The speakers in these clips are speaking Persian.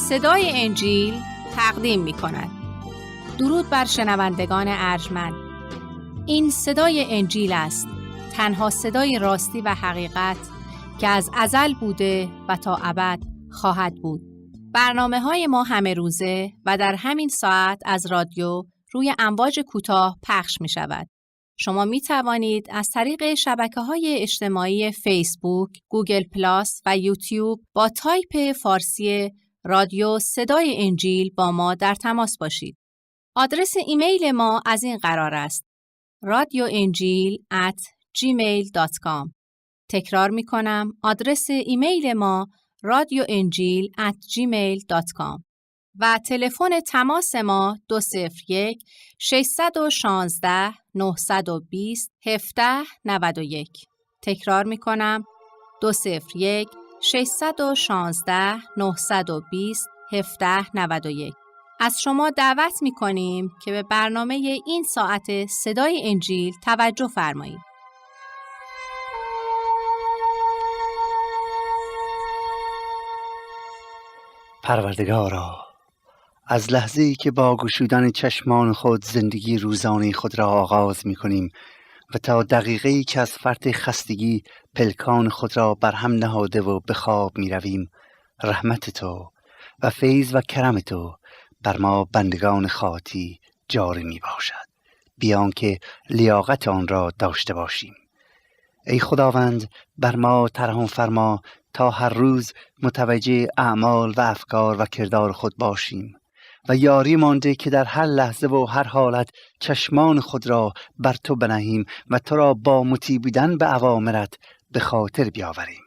صدای انجیل تقدیم می کند. درود بر شنوندگان ارجمند. این صدای انجیل است، تنها صدای راستی و حقیقت که از ازل بوده و تا ابد خواهد بود. برنامه‌های ما همه روزه و در همین ساعت از رادیو روی امواج کوتاه پخش می شود. شما می توانید از طریق شبکه‌های اجتماعی فیسبوک، گوگل پلاس و یوتیوب با تایپ فارسی رادیو صدای انجیل با ما در تماس باشید. آدرس ایمیل ما از این قرار است: radioenjil@gmail.com. تکرار می کنم، آدرس ایمیل ما radioenjil@gmail.com و تلفن تماس ما 201 616 920 1791. تکرار می کنم، 201 616 920 1791. از شما دعوت می کنیم که به برنامه این ساعت صدای انجیل توجه فرمایید. پروردگارا، از لحظه‌ای که با گشودن چشمان خود زندگی روزانه خود را آغاز می کنیم و تا دقیقه‌ای که از فرط خستگی پلکان خود را برهم نهاده و به خواب می رویم، رحمت تو و فیض و کرم تو بر ما بندگان خاطی جاری می باشد، بیان که لیاقت آن را داشته باشیم. ای خداوند، بر ما ترحم فرما تا هر روز متوجه اعمال و افکار و کردار خود باشیم و یاری مانده که در هر لحظه و هر حالت چشمان خود را بر تو بنهیم و تو را با مطیع بودن به اوامرت به خاطر بیاوریم.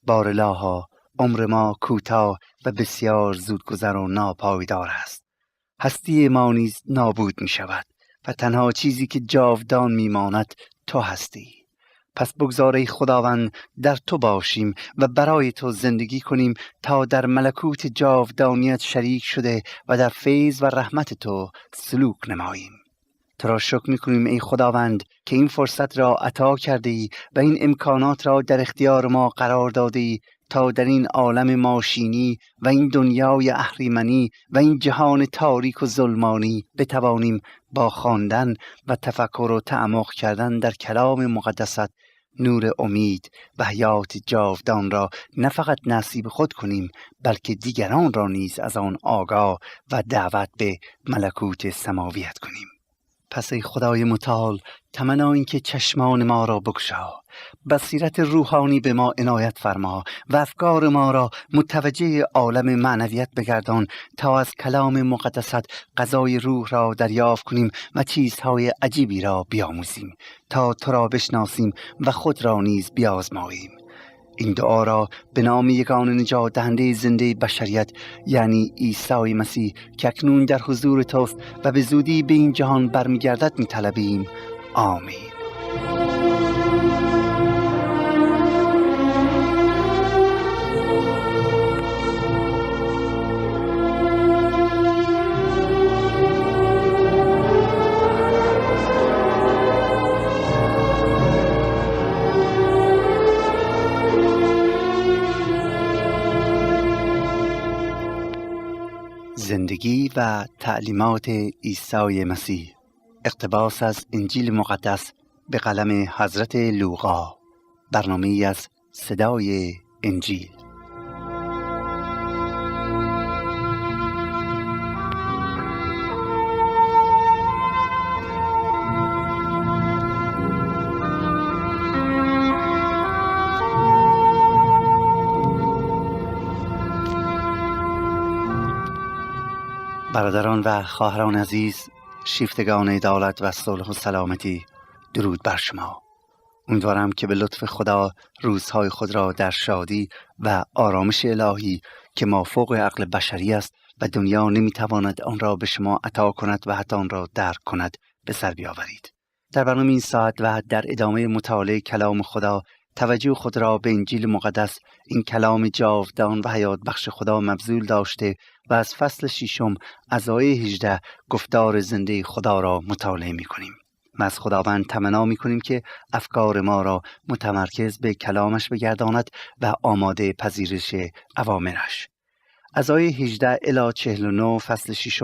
بارالها، عمر ما کوتاه و بسیار زودگذر و ناپایدار است. هستی ما نیز نابود می شود و تنها چیزی که جاودان می ماند تو هستی. پس بگذار ای خداوند در تو باشیم و برای تو زندگی کنیم تا در ملکوت جاودانیت شریک شده و در فیض و رحمت تو سلوک نماییم. تو را شکر می‌کنیم ای خداوند که این فرصت را عطا کرده ای و این امکانات را در اختیار ما قرار داده ای تا در این عالم ماشینی و این دنیای اهریمنی و این جهان تاریک و ظلمانی بتوانیم با خواندن و تفکر و تعمق کردن در کلام مقدست نور امید و حیات جاودان را نه فقط نصیب خود کنیم، بلکه دیگران را نیز از آن آگاه و دعوت به ملکوت سماویت کنیم. پس ای خدای متعال، تمنا این که چشمان ما را بگشا، بصیرت روحانی به ما عنایت فرما و افکار ما را متوجه عالم معنویت بگردان تا از کلام مقدست غذای روح را دریافت کنیم و چیزهای عجیبی را بیاموزیم تا تو را بشناسیم و خود را نیز بیازماییم. این دعا را به نام یگانه نجات دهنده زنده بشریت یعنی عیسی مسیح که اکنون در حضور توست و به زودی به این جهان برمیگردد می‌طلبیم. آمین. زندگی و تعلیمات عیسی مسیح، اقتباس از انجیل مقدس به قلم حضرت لوقا، برنامه‌ای از صدای انجیل. برادران و خواهران عزیز، شیفتگان عدالت و صلح و سلامتی، درود بر شما. امیدوارم که به لطف خدا روزهای خود را در شادی و آرامش الهی که مافوق عقل بشری است و دنیا نمیتواند آن را به شما عطا کند و حتی آن را درک کند به سر بیاورید. در برنامه این ساعت و در ادامه مطالعه کلام خدا توجه خود را به انجیل مقدس، این کلام جاودان و حیات بخش خدا مبذول داشته و از فصل 6 از آیه 18 گفتار زنده خدا را مطالعه می کنیم. و از خداوند تمنا می کنیم که افکار ما را متمرکز به کلامش بگرداند و آماده پذیرش اوامرش. از آیه 18 الی 49 فصل 6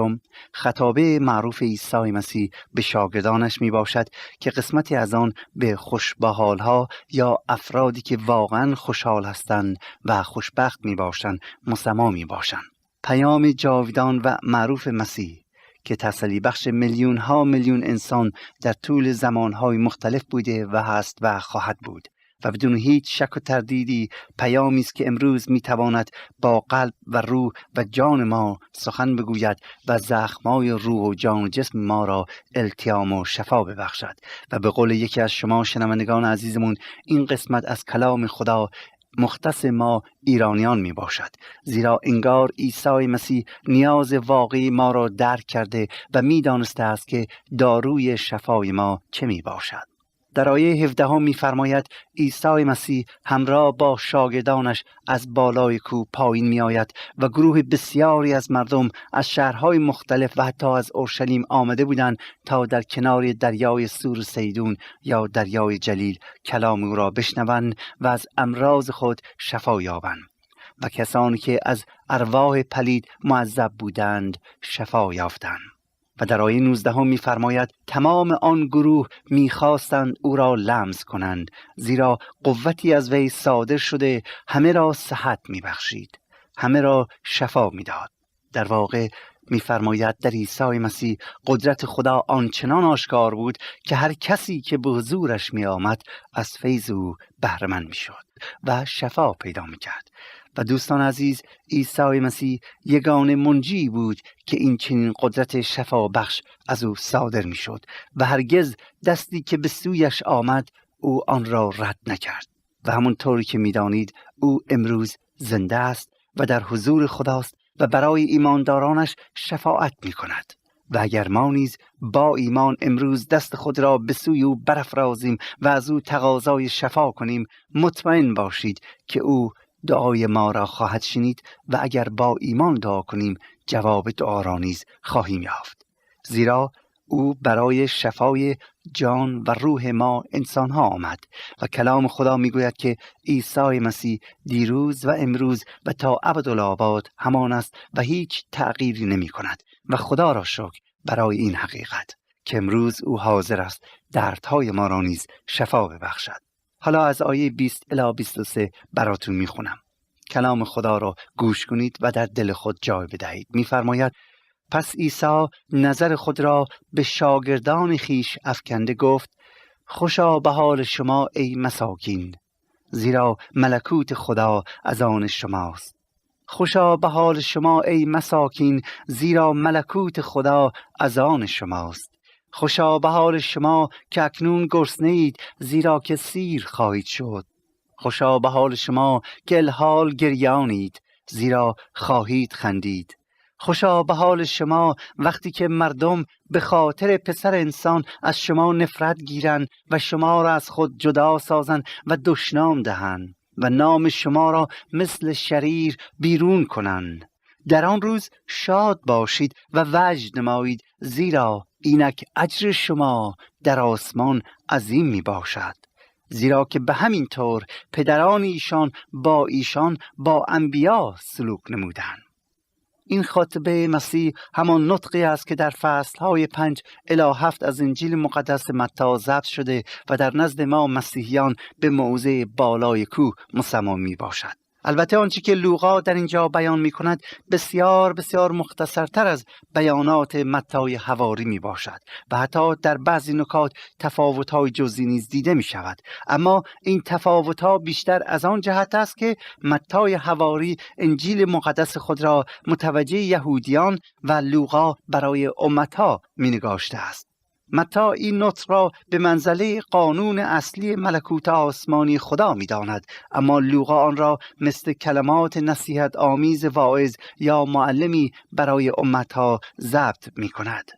خطابه معروف عیسی مسیح به شاگردانش می باشد که قسمتی از آن به خوشبحالها یا افرادی که واقعا خوشحال هستند و خوشبخت می باشند مسما می باشند. پیام جاودان و معروف مسیح که تسلی بخش میلیون ها میلیون انسان در طول زمانهای مختلف بوده و هست و خواهد بود و بدون هیچ شک و تردیدی پیامی است که امروز میتواند با قلب و روح و جان ما سخن بگوید و زخمای روح و جان و جسم ما را التیام و شفا ببخشد. و به قول یکی از شما شنوندگان عزیزمون، این قسمت از کلام خدا مختص ما ایرانیان می باشد، زیرا انگار عیسی مسیح نیاز واقعی ما را درک کرده و می دانسته است که داروی شفای ما چه می باشد. در آیه 17 می فرماید عیسی مسیح همراه با شاگردانش از بالای کوه پایین می آید و گروه بسیاری از مردم از شهرهای مختلف و حتی از اورشلیم آمده بودند تا در کنار دریای سور سیدون یا دریای جلیل کلام او را بشنوند و از امراض خود شفا یابند. و کسانی که از ارواح پلید معذب بودند شفا یافتند. و در آیه 19 می‌فرماید تمام آن گروه می‌خواستند او را لمس کنند، زیرا قوتی از وی صادر شده همه را صحت می‌بخشید، همه را شفا می‌داد. در واقع می‌فرماید در عیسی مسیح قدرت خدا آنچنان آشکار بود که هر کسی که به حضورش می‌آمد از فیض او بهره مند می‌شد و شفا پیدا می‌کرد. و دوستان عزیز، عیسی مسیح یگانه منجی بود که این چنین قدرت شفا بخش از او صادر می شد و هرگز دستی که به سویش آمد او آن را رد نکرد. و همونطوری که می دانید او امروز زنده است و در حضور خداست و برای ایماندارانش شفاعت می کند. و اگر ما نیز با ایمان امروز دست خود را به سوی او برافرازیم و از او تقاضای شفا کنیم، مطمئن باشید که او دعای ما را خواهد شنید و اگر با ایمان دعا کنیم جواب دعا را نیز خواهیم یافت، زیرا او برای شفای جان و روح ما انسان ها آمد. و کلام خدا میگوید که عیسی مسیح دیروز و امروز و تا ابدالآباد همان است و هیچ تغییری نمی کند. و خدا را شکر برای این حقیقت که امروز او حاضر است دردهای ما را نیز شفا ببخشد. حالا از آیه 20 الی 23 براتون میخونم. کلام خدا را گوش کنید و در دل خود جای بدهید. میفرماید پس عیسی نظر خود را به شاگردان خیش افکنده گفت خوشا به حال شما ای مساکین، زیرا ملکوت خدا از آن شماست. خوشا به حال شما ای مساکین، زیرا ملکوت خدا از آن شماست. خوشا به حال شما که اکنون گرسنه‌اید، زیرا که سیر خواهید شد. خوشا به حال شما که الحال گریانید، زیرا خواهید خندید. خوشا به حال شما وقتی که مردم به خاطر پسر انسان از شما نفرت گیرند و شما را از خود جدا سازند و دشنام دهند و نام شما را مثل شریر بیرون کنند. در آن روز شاد باشید و وجد نمایید، زیرا اینک اجر شما در آسمان عظیم می باشد، زیرا که به همین طور پدران ایشان با انبیا سلوک نمودند. این خاطبه مسیح همان نطقی است که در فصلهای 5 الی 7 از انجیل مقدس متی ضبط شده و در نزد ما مسیحیان به موضع بالای کوه مسمی می باشد. البته آنچه که لوقا در اینجا بیان می کند بسیار بسیار مختصرتر از بیانات متی حواری می باشد و حتی در بعضی نکات تفاوت‌های جزئی نیز دیده می شود. اما این تفاوت‌ها بیشتر از آن جهت است که متی حواری انجیل مقدس خود را متوجه یهودیان و لوقا برای امت‌ها می نگاشته است. متی این نطق را به منزله قانون اصلی ملکوت آسمانی خدا می داند، اما لوقا آن را مثل کلمات نصیحت آمیز واعظ یا معلمی برای امتها ضبط می کند.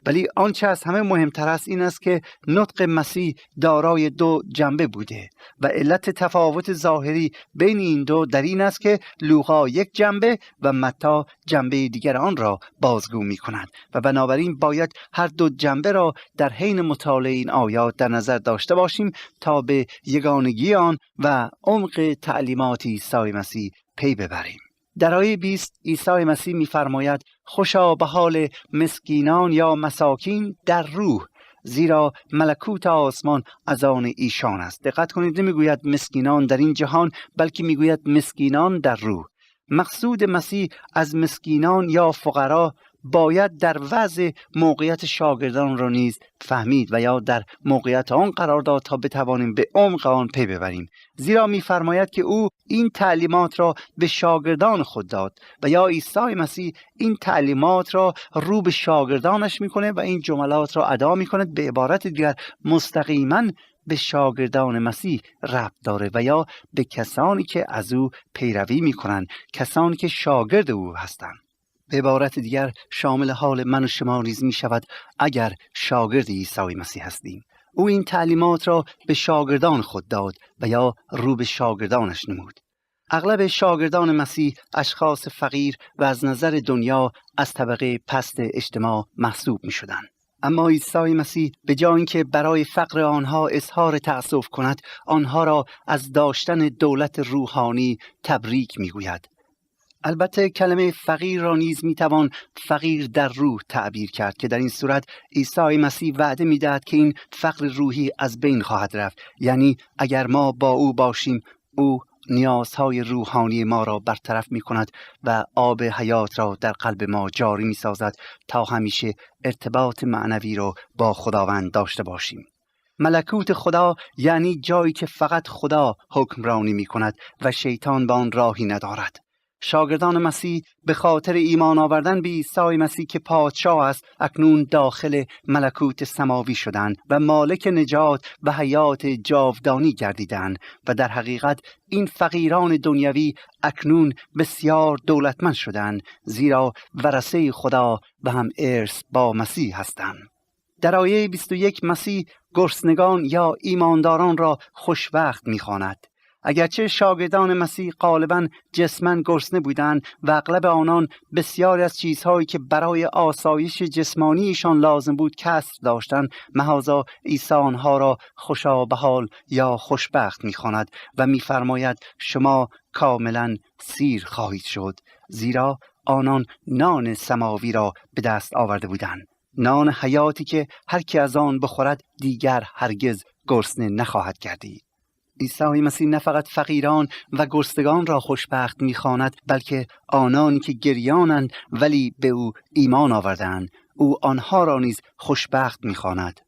ولی آنچه از همه مهمتر است این است که نطق مسیح دارای دو جنبه بوده و علت تفاوت ظاهری بین این دو در این است که لوقا یک جنبه و متی جنبه دیگر آن را بازگو می کند و بنابراین باید هر دو جنبه را در حین مطالعه این آیات در نظر داشته باشیم تا به یگانگی آن و عمق تعلیمات عیسی مسیح پی ببریم. در آیه 20 عیسی مسیح می‌فرماید خوشا به حال مسکینان یا مساکین در روح، زیرا ملکوت آسمان از آن ایشان است. دقت کنید، نمیگوید مسکینان در این جهان، بلکه میگوید مسکینان در روح. مقصود مسیح از مسکینان یا فقرا باید در وضع موقعیت شاگردان را نیز فهمید و یا در موقعیت آن قرار داد تا بتوانیم به عمق آن پی ببریم. زیرا می‌فرماید که او این تعلیمات را به شاگردان خود داد و یا عیسی مسیح این تعلیمات را رو به شاگردانش میکنه و این جملات را ادا میکنه. به عبارت دیگر مستقیما به شاگردان مسیح ربط داره و یا به کسانی که از او پیروی میکنن، کسانی که شاگرد او هستند. به عبارت دیگر شامل حال من و شما نیز می شود اگر شاگرد عیسی مسیح هستیم. او این تعلیمات را به شاگردان خود داد و یا رو به شاگردانش نمود. اغلب شاگردان مسیح اشخاص فقیر و از نظر دنیا از طبقه پست اجتماع محسوب می شدند. اما عیسی مسیح به جای اینکه برای فقر آنها اظهار تأسف کند، آنها را از داشتن دولت روحانی تبریک می گوید. البته کلمه فقیر را نیز میتوان فقیر در روح تعبیر کرد که در این صورت عیسی مسیح وعده میدهد که این فقر روحی از بین خواهد رفت. یعنی اگر ما با او باشیم، او نیازهای روحانی ما را برطرف می کند و آب حیات را در قلب ما جاری می سازد تا همیشه ارتباط معنوی را با خداوند داشته باشیم. ملکوت خدا یعنی جایی که فقط خدا حکمرانی می کند و شیطان به آن راهی ندارد. شاگردان مسیح به خاطر ایمان آوردن به عیسی مسیح که پادشاه است اکنون داخل ملکوت سماوی شدند و مالک نجات و حیات جاودانی گردیدند و در حقیقت این فقیران دنیوی اکنون بسیار دولتمند شدند، زیرا ورثه خدا و هم ارث با مسیح هستند. در آیه 21 مسیح گرسنگان یا ایمانداران را خوشبخت می‌خواند. اگرچه شاگردان مسیح غالباً جسماً گرسنه بودند و اغلب آنان بسیاری از چیزهایی که برای آسایش جسمانیشان لازم بود کسب داشتند، محضا عیسی آنها را خوشابحال یا خوشبخت می‌خواند و می‌فرماید شما کاملاً سیر خواهید شد، زیرا آنان نان سماوی را به دست آورده بودند، نان حیاتی که هر کی از آن بخورد دیگر هرگز گرسنه نخواهد گردید. عیسی مسیح نه فقط فقیران و گرسنگان را خوشبخت می‌خواند، بلکه آنانی که گریانند ولی به او ایمان آوردند، او آنها را نیز خوشبخت می‌خواند.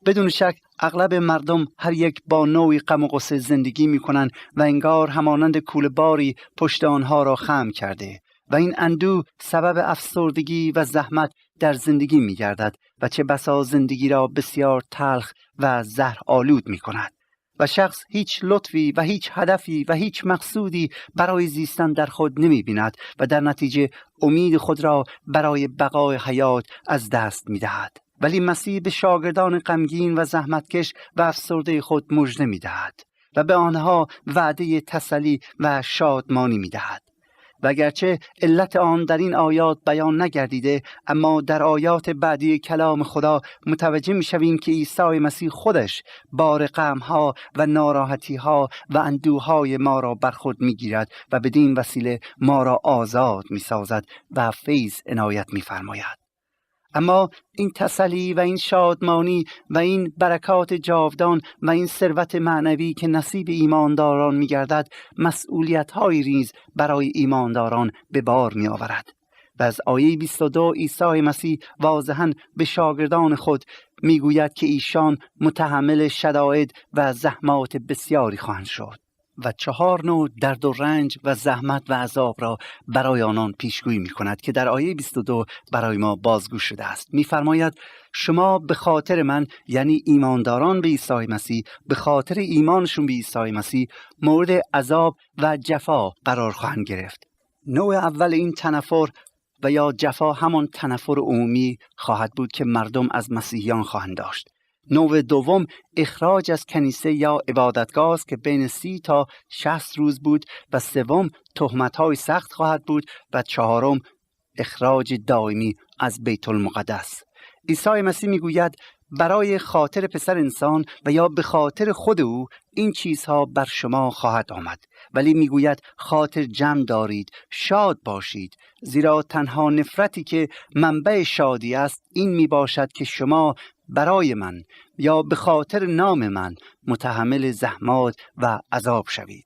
بدون شک اغلب مردم هر یک با نوعی غم و غصه زندگی می‌کنند و انگار همانند کوله باری پشت آنها را خم کرده و این اندوه سبب افسردگی و زحمت در زندگی می‌گردد و چه بسا زندگی را بسیار تلخ و زهرآلود می‌کند. و شخص هیچ لطفی و هیچ هدفی و هیچ مقصودی برای زیستن در خود نمی بیند و در نتیجه امید خود را برای بقای حیات از دست می دهد. ولی مسیح به شاگردان غمگین و زحمتکش و افسرده خود مژده می دهد و به آنها وعده تسلی و شادمانی می دهد. و اگرچه علت آن در این آیات بیان نگردیده، اما در آیات بعدی کلام خدا متوجه می‌شویم که عیسی مسیح خودش بار غم‌ها و ناراحتی‌ها و اندوه‌های ما را بر خود می‌گیرد و بدین وسیله ما را آزاد می‌سازد و فیض عنایت می‌فرماید. اما این تسلی و این شادمانی و این برکات جاودان و این ثروت معنوی که نصیب ایمانداران می‌گردد، مسئولیت‌های ریز برای ایمانداران به بار می‌آورد. و از آیه 22 عیسی مسیح واضحاً به شاگردان خود می‌گوید که ایشان متحمل شدائد و زحمات بسیاری خواهند شد و 4 نوع درد و رنج و زحمت و عذاب را برای آنان پیشگویی می کند که در آیه 22 برای ما بازگو شده است. می فرماید شما به خاطر من، یعنی ایمانداران به عیسی مسیح، به خاطر ایمانشون به عیسی مسیح مورد عذاب و جفا قرار خواهند گرفت. نوع اول این تنفر و یا جفا همان تنفر عمومی خواهد بود که مردم از مسیحیان خواهند داشت. نوع دوم اخراج از کنیسه یا عبادتگاه است که بین 30 تا 60 روز بود و سوم تهمت‌های سخت خواهد بود و چهارم اخراج دائمی از بیت المقدس. عیسی مسیح میگوید برای خاطر پسر انسان و یا به خاطر خود او این چیزها بر شما خواهد آمد، ولی میگوید خاطر جمع دارید، شاد باشید، زیرا تنها نفرتی که منبع شادی است این میباشد که شما برای من یا به خاطر نام من متحمل زحمات و عذاب شوید.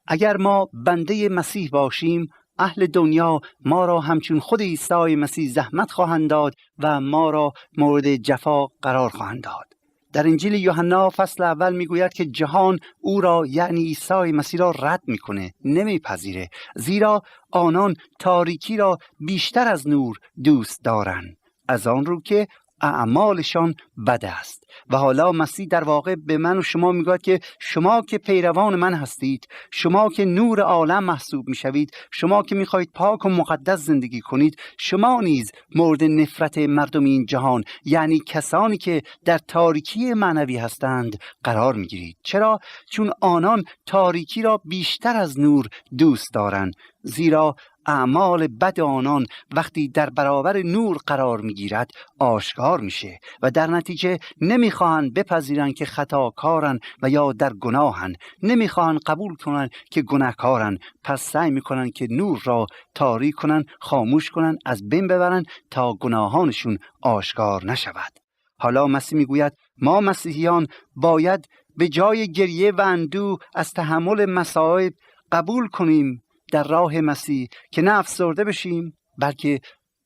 اگر ما بنده مسیح باشیم، اهل دنیا ما را همچون خود عیسی مسیح زحمت خواهند داد و ما را مورد جفا قرار خواهند داد. در انجیل یوحنا فصل اول میگوید که جهان او را یعنی عیسی مسیح را رد میکنه، نمیپذیره، زیرا آنان تاریکی را بیشتر از نور دوست دارند، از آن رو که اعمالشان بد است. و حالا مسیح در واقع به من و شما میگوید که شما که پیروان من هستید، شما که نور عالم محسوب میشوید، شما که میخواهید پاک و مقدس زندگی کنید، شما نیز مورد نفرت مردم این جهان، یعنی کسانی که در تاریکی معنوی هستند، قرار میگیرید. چرا؟ چون آنان تاریکی را بیشتر از نور دوست دارند، زیرا اعمال بد آنان وقتی در برابر نور قرار میگیرد آشکار میشه و در نتیجه نمیخواهند بپذیرند که خطاکارن و یا در گناهن، نمیخواهند قبول کنند که گناهکارن، پس سعی میکنند که نور را تاریک کنند، خاموش کنند، از بین ببرند تا گناهانشون آشکار نشود. حالا مسیح میگوید ما مسیحیان باید به جای گریه و اندوه از تحمل مصائب قبول کنیم در راه مسیح که نه افسرده بشیم، بلکه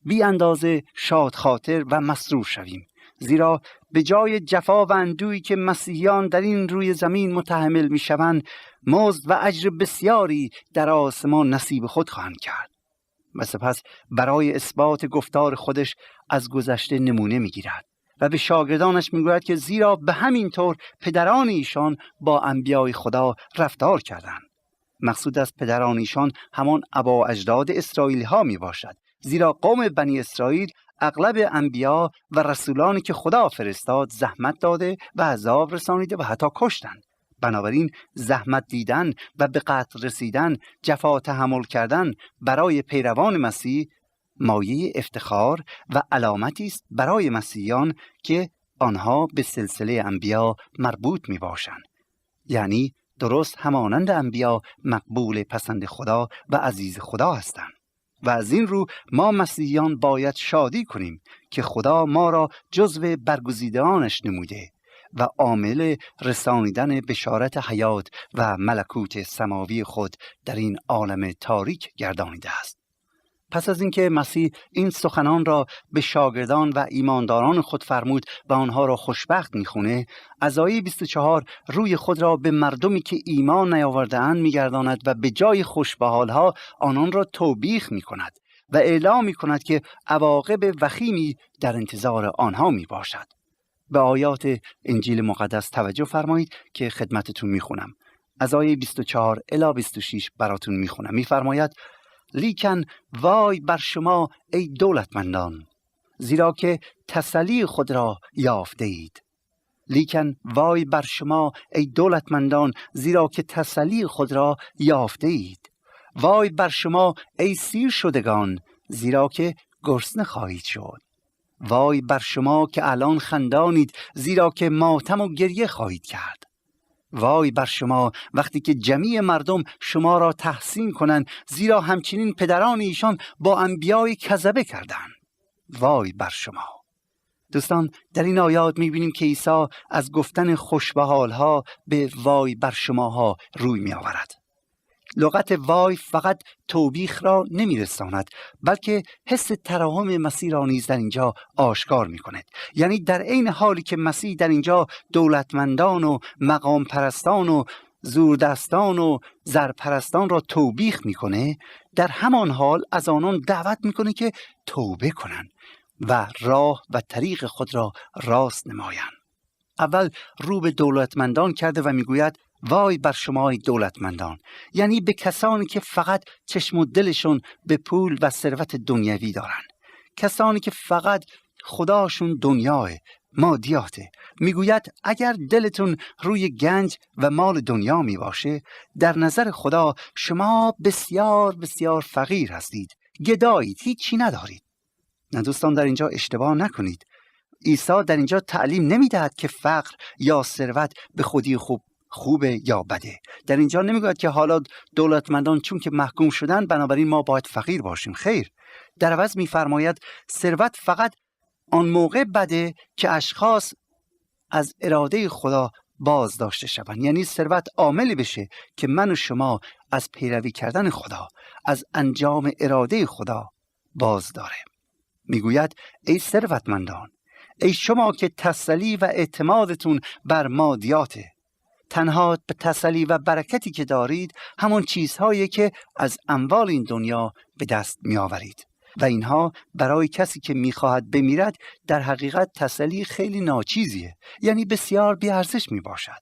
بی اندازه شاد خاطر و مسرور شویم، زیرا به جای جفا و اندویی که مسیحیان در این روی زمین متحمل می شوند، مزد و اجر بسیاری در آسمان نصیب خود خواهند کرد. و سپس برای اثبات گفتار خودش از گذشته نمونه می گیرد و به شاگردانش می گوید که زیرا به همین طور پدران ایشان با انبیای خدا رفتار کردند. مقصود از پدران ایشان همان ابا و اجداد اسرائیلی ها می باشد، زیرا قوم بنی اسرائیل اغلب انبیا و رسولانی که خدا فرستاد زحمت داده و عذاب رسانیده و حتی کشتند. بنابراین زحمت دیدن و به قتل رسیدن، جفا تحمل کردن برای پیروان مسیح مایه افتخار و علامتی است برای مسیحیان که آنها به سلسله انبیا مربوط می باشند، یعنی درست همانند انبیا مقبول پسند خدا و عزیز خدا هستند. و از این رو ما مسیحیان باید شادی کنیم که خدا ما را جزو برگزیدگانش نموده و عامل رسانیدن بشارت حیات و ملکوت سماوی خود در این عالم تاریک گردانیده است. پس از اینکه مسیح این سخنان را به شاگردان و ایمانداران خود فرمود و آنها را خوشبخت میخونه، از آیه 24 روی خود را به مردمی که ایمان نیاورده‌اند میگرداند و به جای خوشبحالها آنان را توبیخ میکند و اعلام میکند که عواقب وخیمی در انتظار آنها میباشد. به آیات انجیل مقدس توجه فرمایید که خدمتتون میخونم. از آیه 24 الی 26 براتون میخونم. میفرماید: لیکن وای بر شما ای دولتمندان، زیرا که تسلی خود را یافته اید. لیکن وای بر شما ای دولتمندان، زیرا که تسلی خود را یافته اید. وای بر شما ای سیر شدگان، زیرا که گرسنه خواهید شد. وای بر شما که الان خندانید، زیرا که ماتم و گریه خواهید کرد. وای بر شما وقتی که جمیع مردم شما را تحسین کنند، زیرا همچنین پدران ایشان با انبیای کذبه کردند. وای بر شما. دوستان، در این آیات می‌بینیم که عیسی از گفتن خوشبحال‌ها به وای بر شماها روی می‌آورد. لغت وای فقط توبیخ را نمی‌رساند، بلکه حس ترحم مسیح را نیز در اینجا آشکار می‌کند. یعنی در عین حالی که مسیح در اینجا دولتمندان و مقام پرستان و زوردستان و زرپرستان را توبیخ می‌کنه، در همان حال از آنان دعوت می‌کنه که توبه کنند و راه و طریق خود را راست نمایند. اول رو به دولتمندان کرده و میگوید وای بر شما دولتمندان، یعنی به کسانی که فقط چشم و دلشون به پول و ثروت دنیوی دارن، کسانی که فقط خداشون دنیاه، مادیاته. میگوید اگر دلتون روی گنج و مال دنیا می باشه، در نظر خدا شما بسیار بسیار فقیر هستید، گدایید، هیچی ندارید. نه دوستان، در اینجا اشتباه نکنید. عیسی در اینجا تعلیم نمیدهد که فقر یا ثروت به خودی خوب خوبه یا بده. در اینجا نمیگوید که حالا دولتمندان چون که محکوم شدن بنابراین ما باید فقیر باشیم. خیر، در عوض می‌فرماید ثروت فقط آن موقع بده که اشخاص از اراده خدا باز داشته شوند. یعنی ثروت عاملی بشه که من و شما از پیروی کردن خدا، از انجام اراده خدا باز داره. میگوید ای ثروتمندان، ای شما که تسلی و اعتمادتون بر مادیاته، تنها به تسلی و برکتی که دارید همون چیزهایی که از اموال این دنیا به دست می آورید و اینها برای کسی که می خواهد بمیرد در حقیقت تسلی خیلی ناچیزیه، یعنی بسیار بی‌ارزش می باشد.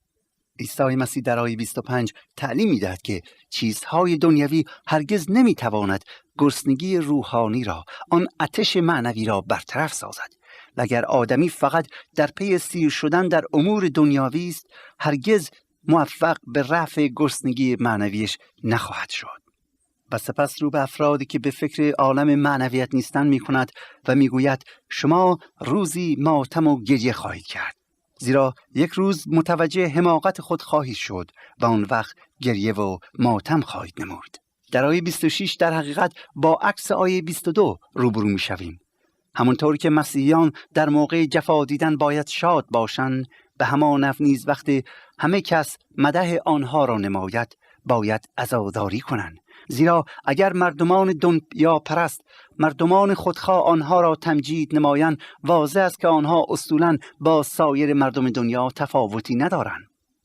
عیسی مسیح در آیه 25 تعلیم می دهد که چیزهای دنیوی هرگز نمی تواند گرسنگی روحانی را، آن آتش معنوی را برطرف سازد. و اگر آدمی فقط در پی سیر شدن در امور دنیاوی است، هرگز موفق به رفع گرسنگی معنویش نخواهد شد. و سپس رو به افرادی که به فکر عالم معنویت نیستند می کند و می گوید شما روزی ماتم و گریه خواهید کرد، زیرا یک روز متوجه حماقت خود خواهید شد و آن وقت گریه و ماتم خواهید نمود. در آیه 26 در حقیقت با عکس آیه 22 روبرو می شویم. همونطور که مسیحیان در موقع جفا دیدن باید شاد باشند، به همان نحو نیز وقتی همه کس مدح آنها را نماید باید عزاداری کنند، زیرا اگر مردمان دنیا پرست، مردمان خودخواه آنها را تمجید نمایند، واضح است که آنها اصولاً با سایر مردم دنیا تفاوتی ندارند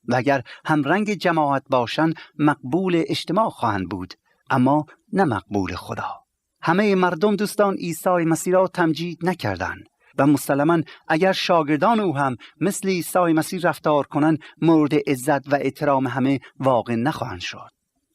و اگر همرنگ جماعت باشند مقبول اجتماع خواهند بود، اما نه مقبول خدا. همه مردم دوستان عیسی مسیح را تمجید نکردند و مسلماً اگر شاگردان او هم مثل عیسی مسیح رفتار کنند مورد عزت و احترام همه واقع نخواهند شد.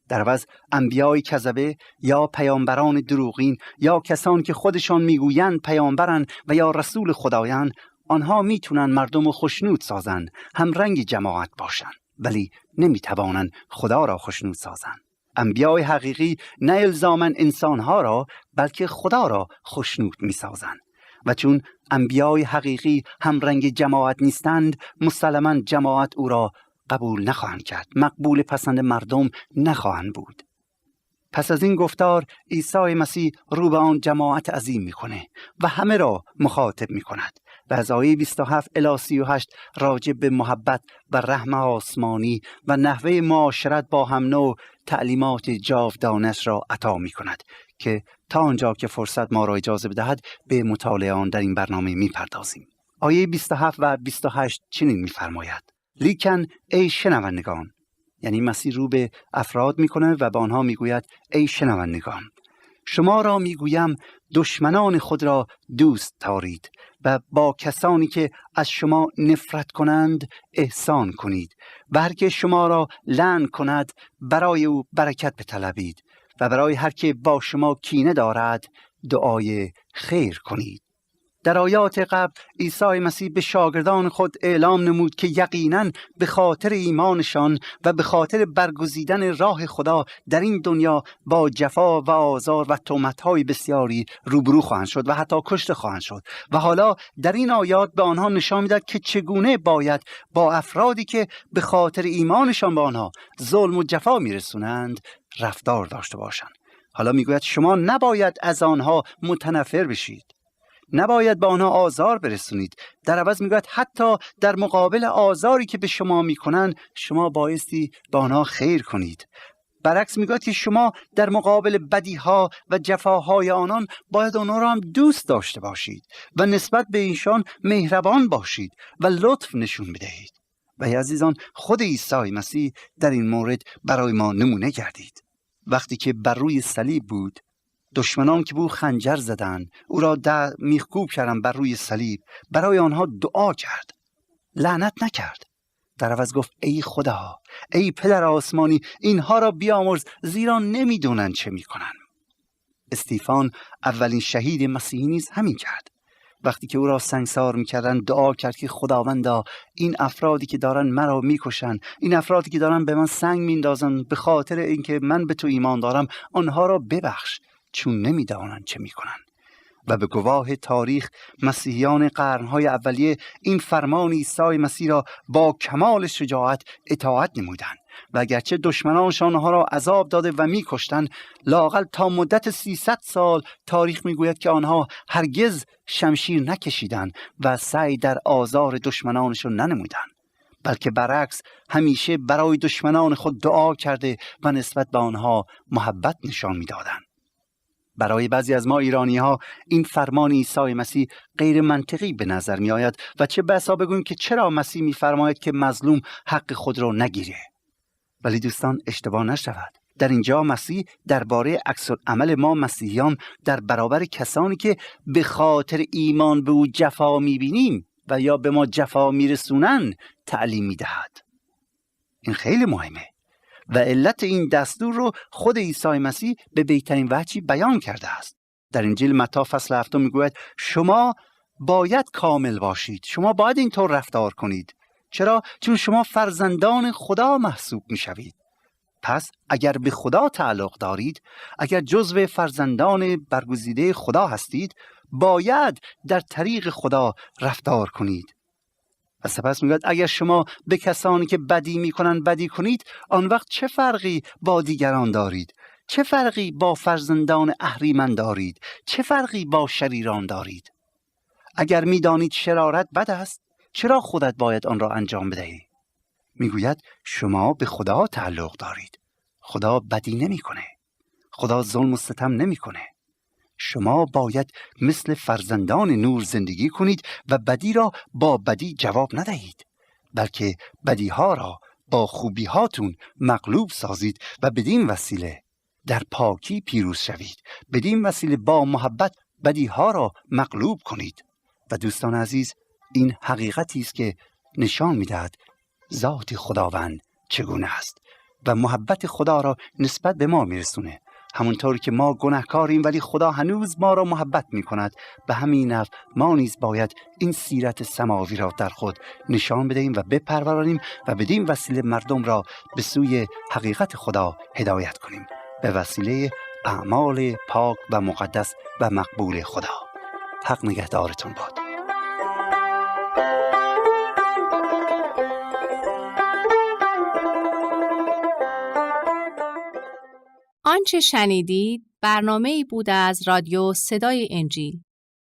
در عوض انبیای کذبه یا پیامبران دروغین یا کسان که خودشان میگویند پیامبرند و یا رسول خدایند، آنها میتونن مردم رو خوشنود سازند، هم رنگ جماعت باشند، ولی نمیتوانند خدا را خوشنود سازند. انبیای حقیقی نه الزاماً انسانها را بلکه خدا را خوشنود میسازند و چون انبیای حقیقی هم رنگ جماعت نیستند، مسلماً جماعت او را قبول نخواهند کرد، مقبول پسند مردم نخواهند بود. پس از این گفتار عیسی مسیح رو به آن جماعت عظیم میکنه و همه را مخاطب میکند و از آیه 27 الی 38 راجع به محبت و رحم آسمانی و نحوه معاشرت با هم نوع تعلیمات جاودانش را عطا میکند که تا آنجا که فرصت ما را اجازه بدهد به مطالعه آن در این برنامه میپردازیم. آیه 27 و 28 چنین میفرماید: لیکن ای شنوندگان، یعنی مسیح رو به افراد میکنه و به آنها میگوید ای شنوندگان، شما را میگویم دشمنان خود را دوست دارید و با کسانی که از شما نفرت کنند احسان کنید و هر که شما را لعن کند برای او برکت بطلبید و برای هر که با شما کینه دارد دعای خیر کنید. در آیات قبل عیسی مسیح به شاگردان خود اعلام نمود که یقیناً به خاطر ایمانشان و به خاطر برگزیدن راه خدا در این دنیا با جفا و آزار و تهمت‌های بسیاری روبرو خواهند شد و حتی کشته خواهند شد و حالا در این آیات به آنها نشان می‌دهد که چگونه باید با افرادی که به خاطر ایمانشان با آنها ظلم و جفا میرسونند رفتار داشته باشند. حالا میگوید شما نباید از آنها متنفر بشید، نباید به آنها آزار برسونید. در عوض میگوید حتی در مقابل آزاری که به شما میکنن شما بایستی به آنها خیر کنید. برعکس میگوید که شما در مقابل بدیها و جفاهای آنان باید آنها را هم دوست داشته باشید و نسبت به ایشان مهربان باشید و لطف نشون بدهید. و ای عزیزان، خود عیسی مسیح در این مورد برای ما نمونه گردید. وقتی که بر روی صلیب بود، دشمنان که به او خنجر زدند، او را میخکوب کردند بر روی صلیب، برای آنها دعا کرد، لعنت نکرد. در عوض گفت ای خدا، ای پدر آسمانی، اینها را بیامرز زیرا نمیدونن چه میکنن. استیفان اولین شهید مسیحی نیز همین کرد. وقتی که او را سنگسار میکردن دعا کرد که خداوندا این افرادی که دارن مرا میکشن، این افرادی که دارن به من سنگ میندازن به خاطر اینکه من به تو ایمان دارم، آنها را ببخش چون نمیدانند چه میکنن. و به گواه تاریخ مسیحیان قرنهای اولیه این فرمان عیسی مسیح را با کمال شجاعت اطاعت نمودند و اگرچه دشمنانشان آنها را عذاب داده و می‌کشتند، لااقل تا مدت 300 سال تاریخ می‌گوید که آنها هرگز شمشیر نکشیدند و سعی در آزار دشمنانشان ننمودند، بلکه برعکس همیشه برای دشمنان خود دعا کرده و نسبت به آنها محبت نشان می‌دادند. برای بعضی از ما ایرانی‌ها این فرمان عیسی مسیح غیر منطقی به نظر می‌آید و چه بسا بگوییم که چرا مسیح می‌فرماید که مظلوم حق خود را نگیره. ولی دوستان اشتباه نشود، در اینجا مسیح درباره عکس العمل ما مسیحیان در برابر کسانی که به خاطر ایمان به او جفا می‌بینیم و یا به ما جفا می‌رسونن تعلیم می‌دهد. این خیلی مهمه و علت این دستور رو خود عیسی مسیح به بهترین وجهی بیان کرده است. در انجیل متی فصل 7 میگوید شما باید کامل باشید، شما باید اینطور رفتار کنید. چرا؟ چون شما فرزندان خدا محسوب میشوید. پس اگر به خدا تعلق دارید، اگر جزو فرزندان برگزیده خدا هستید، باید در طریق خدا رفتار کنید. و سپس میگوید اگر شما به کسانی که بدی میکنن بدی کنید، آن وقت چه فرقی با دیگران دارید؟ چه فرقی با فرزندان اهریمن دارید؟ چه فرقی با شریران دارید؟ اگر میدانید شرارت بد است، چرا خودت باید آن را انجام بدهی؟ میگوید شما به خدا تعلق دارید. خدا بدی نمیکنه. خدا ظلم و ستم نمیکنه. شما باید مثل فرزندان نور زندگی کنید و بدی را با بدی جواب ندهید، بلکه بدی ها را با خوبی هاتون مغلوب سازید و بدین وسیله در پاکی پیروز شوید. بدین وسیله با محبت بدی ها را مغلوب کنید. و دوستان عزیز، این حقیقتی است که نشان میدهد ذات خداوند چگونه است و محبت خدا را نسبت به ما میرسونه. همونطور که ما گناهکاریم ولی خدا هنوز ما را محبت می کند، به همین نحو ما نیز باید این سیرت سماوی را در خود نشان بدهیم و بپرورانیم و بدین وسیله مردم را به سوی حقیقت خدا هدایت کنیم، به وسیله اعمال پاک و مقدس و مقبول خدا. حق نگهدارتون باد. آنچه شنیدید برنامه‌ای بود از رادیو صدای انجیل.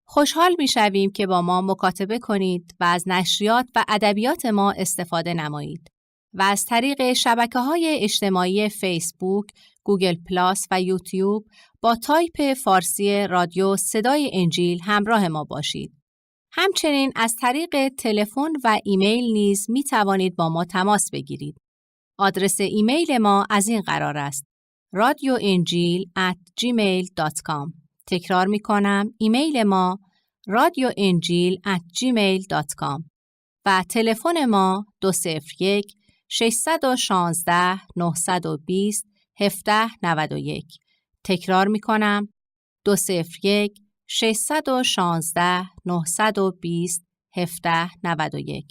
خوشحال می‌شویم که با ما مکاتبه کنید و از نشریات و ادبیات ما استفاده نمایید و از طریق شبکه‌های اجتماعی فیسبوک، گوگل پلاس و یوتیوب با تایپ فارسی رادیو صدای انجیل همراه ما باشید. همچنین از طریق تلفن و ایمیل نیز می‌توانید با ما تماس بگیرید. آدرس ایمیل ما از این قرار است: radioenjil@gmail.com. تکرار می کنم، ایمیل ما radioenjil@gmail.com و تلفن ما 201 616 920 1791. تکرار می کنم، 201 616 920 1791.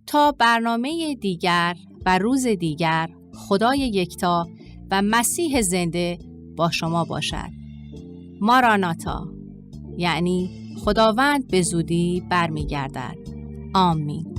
تا برنامه دیگر و روز دیگر، خدای یکتا و مسیح زنده با شما باشد. ماراناتا، یعنی خداوند به زودی برمیگردد. آمین.